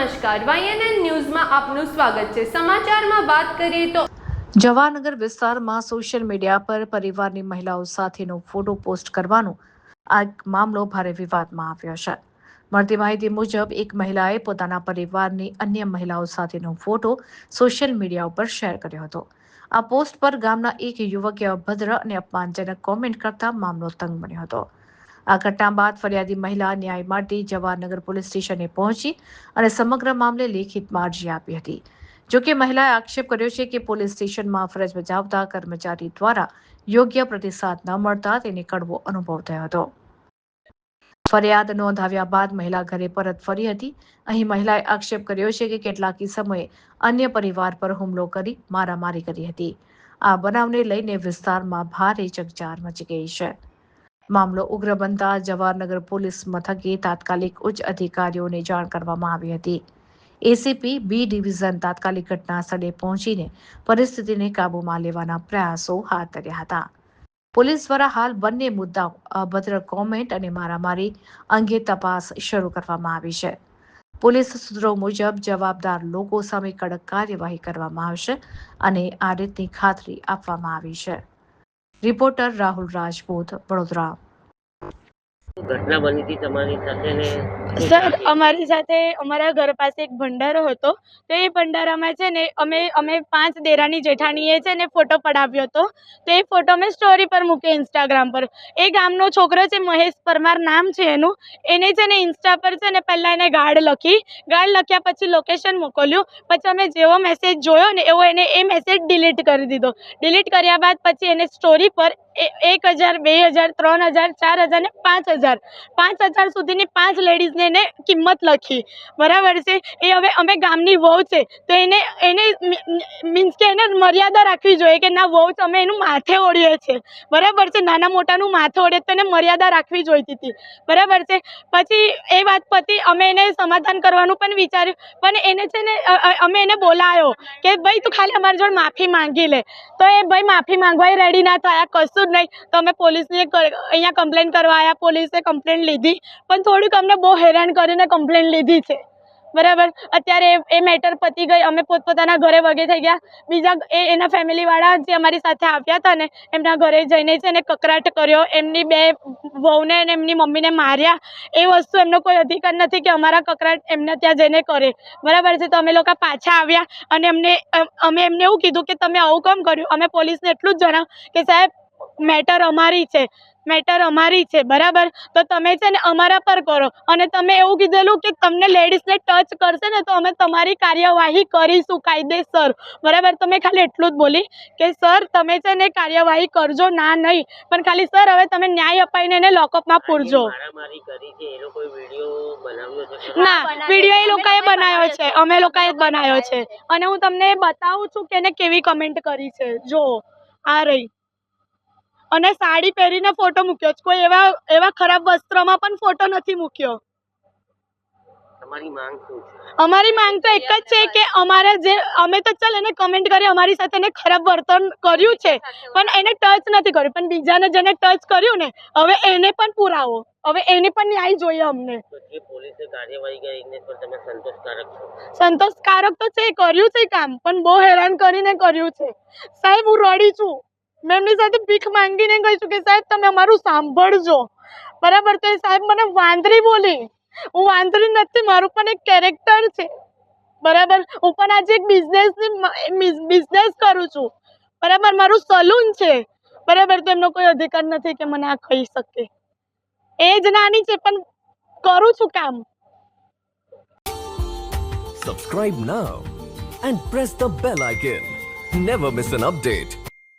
નમસ્કાર, YNN ન્યૂઝમાં આપનું સ્વાગત છે। સમાચારમાં વાત કરીએ તો જવાહરનગર વિસ્તારમાં સોશિયલ મીડિયા પર પરિવારની મહિલાઓ સાથેનો ફોટો પોસ્ટ કરવાનો આ મામલો ભારે વિવાદમાં આવ્યો છે। મળતી માહિતી મુજબ એક મહિલાએ પોતાના પરિવારની અન્ય મહિલાઓ સાથેનો ફોટો સોશિયલ મીડિયા ઉપર શેર કર્યો હતો। આ પોસ્ટ પર ગામના એક યુવકે અભદ્ર અને અપમાનજનક કોમેન્ટ કરતા મામલો તંગ બન્યો હતો। આ ઘટના બાદ ફરિયાદી મહિલા ન્યાય માટે જવાહરનગર પોલીસ સ્ટેશને પહોંચી અને સમગ્ર મામલે લેખિતમાં અરજી આપી હતી। જોકે મહિલાએ આક્ષેપ કર્યો છે કે પોલીસ સ્ટેશનમાં ફરજ બજાવતા કર્મચારી દ્વારા યોગ્ય પ્રતિસાદ ન મળતા તેને કડવો અનુભવ થયો હતો। ફરિયાદ નોંધાવ્યા બાદ મહિલા ઘરે પરત ફરી હતી। અહીં મહિલાએ આક્ષેપ કર્યો છે કે કેટલાક સમયે અન્ય પરિવાર પર હુમલો કરી મારામારી કરી હતી। આ બનાવને લઈને વિસ્તારમાં ભારે ચકચાર મચી ગઈ છે। મામલો ઉગ્ર બનતા જવાહરનગર પોલીસ મથકે તાત્કાલિક ઉચ્ચ અધિકારીઓને જાણ કરવામાં આવી હતી। એસીપી બી ડિવિઝન તાત્કાલિક ઘટના સ્થળે પહોંચીને પરિસ્થિતિને કાબૂમાં લેવાના પ્રયાસો હાથ ધર્યા હતા। પોલીસ દ્વારા હાલ બંને મુદ્દાઓ અભદ્ર કોમેન્ટ અને મારામારી અંગે તપાસ શરૂ કરવામાં આવી છે। પોલીસ સૂત્રો મુજબ જવાબદાર લોકો સામે કડક કાર્યવાહી કરવામાં આવશે અને આ રીતની ખાતરી આપવામાં આવી છે। રિપોર્ટર રાહુલ રાજપૂત, વડોદરા। ઘટના બની હતી તમારી સાથે ને સર અમારી સાથે અમારા ઘર પાસે એક ભંડારો હતો। તો એ ભંડારામાં છે ને અમે 5 દેરાની જેઠાણીએ છે ને ફોટો પડાવ્યો હતો। તો એ ફોટો મેં સ્ટોરી પર મૂક્યો ઇન્સ્ટાગ્રામ પર। એ ગામનો છોકરો છે, મહેશ પરમાર નામ છે એનું। એને છે ને ઇન્સ્ટા પર છે ને પહેલાં એને ગાળ લખ્યા પછી લોકેશન મોકલ્યું। પછી અમે જેવો મેસેજ જોયો ને એવો એને એ મેસેજ ડિલીટ કરી દીધો। ડિલીટ કર્યા બાદ પછી એને સ્ટોરી પર 1000, 2000, 3000, 4000 ને 5000 સુધીની 5 લેડીઝને એને કિંમત લખી, બરાબર છે। એ હવે અમે ગામની વહુ છે તો એને મીન્સ કે એને મર્યાદા રાખવી જોઈએ કે ના વહુ છે, અમે એનું માથે ઓળીએ છીએ, બરાબર છે। નાના મોટાનું માથે ઓળીએ તો એને મર્યાદા રાખવી જોઈતી હતી, બરાબર છે। પછી એ વાત પતી, અમે એને સમાધાન કરવાનું પણ વિચાર્યું, પણ એને છે ને અમે એને બોલાયો કે ભાઈ તું ખાલી અમારી જોડે માફી માંગી લે। તો એ ભાઈ માફી માંગવા રેડી ના થયા, કશું જ નહીં। તો અમે પોલીસને અહીંયા કમ્પ્લેન કરવા આવ્યા, પોલીસે કમ્પ્લેન લીધી, પણ થોડીક અમને બહુ હેરાન કરીને કમ્પ્લેન લીધી છે, બરાબર। અત્યારે એ મેટર પતી ગઈ, અમે પોતપોતાના ઘરે વગે થઈ ગયા। બીજા એના ફેમિલીવાળા જે અમારી સાથે આવ્યા હતા ને એમના ઘરે જઈને છે ને કકરાટ કર્યો, એમની 2 વહુને અને એમની મમ્મીને માર્યા। એ વસ્તુ એમનો કોઈ અધિકાર નથી કે અમારા કકરાટ એમને ત્યાં જઈને કરે, બરાબર છે। તો અમે લોકો પાછા આવ્યા અને અમે એમને એવું કીધું કે તમે આવું કેમ કર્યું। અમે પોલીસને એટલું જ જણાવ્યું કે સાહેબ મેટર અમારી છે, બરાબર। તો તમે છે ને અમારા પર કરો, અને તમે એવું કીધેલું કે તમને લેડીઝને ટચ કરશે ને તો અમે તમારી કાર્યવાહી કરીશું કાયદેસર, બરાબર। તો મેં ખાલી એટલું જ બોલી કે સર તમે છે ને કાર્યવાહી કરજો, ના નહીં, પણ ખાલી સર હવે તમે ન્યાય અપાઈને એને લોકઅપમાં પૂરજો। મારામારી કરી છે એ લોકોએ વિડિયો બનાવ્યો છે? ના, વિડિયો એ લોકોએ બનાવ્યો છે, અમે લોકોએ જ બનાવ્યો છે। અને હું તમને બતાવું છું કે એને કેવી કમેન્ટ કરી છે, જો આ રહી। અને સાડી પહેરીને ફોટો મૂક્યો છે, કોઈ એવા ખરાબ વસ્ત્રમાં પણ ફોટો નથી મૂક્યો। તમારી માંગ શું છે? અમારી માંગ તો એક જ છે કે અમે તો ચાલ એને કમેન્ટ કરી, અમારી સાથે એને ખરાબ વર્તન કર્યું છે, પણ એને ટચ નથી કર્યું, પણ બીજાને જેને ટચ કર્યું ને હવે એને પણ પુરાવો, હવે એને પણ ન્યાય જોઈએ અમને। તો જે પોલીસે કાર્યવાહી કરી એને પર તમે સંતોષકારક છો? સંતોષકારક તો છે, કર્યું છે કામ, પણ બહુ હેરાન કરીને કર્યું છે સાહેબ। હું રડી છું, મેં એમની સાથે ભીખ માંગીને ગઈ છું કે સાહેબ તમે અમારું સાંભળજો, બરાબર। તો એ સાહેબ મને વાંદરી બોલી, હું વાંદરી નથી, મારું પણ એક કેરેક્ટર છે, બરાબર। હું પણ આજે એક બિઝનેસ કરું છું, બરાબર, મારું સલૂન છે, બરાબર। તો એમનો કોઈ અધિકાર નથી કે મને આ કહી શકે। એજ નાની છે પણ કરું છું કામ। Subscribe now and press the bell icon. Never miss an update.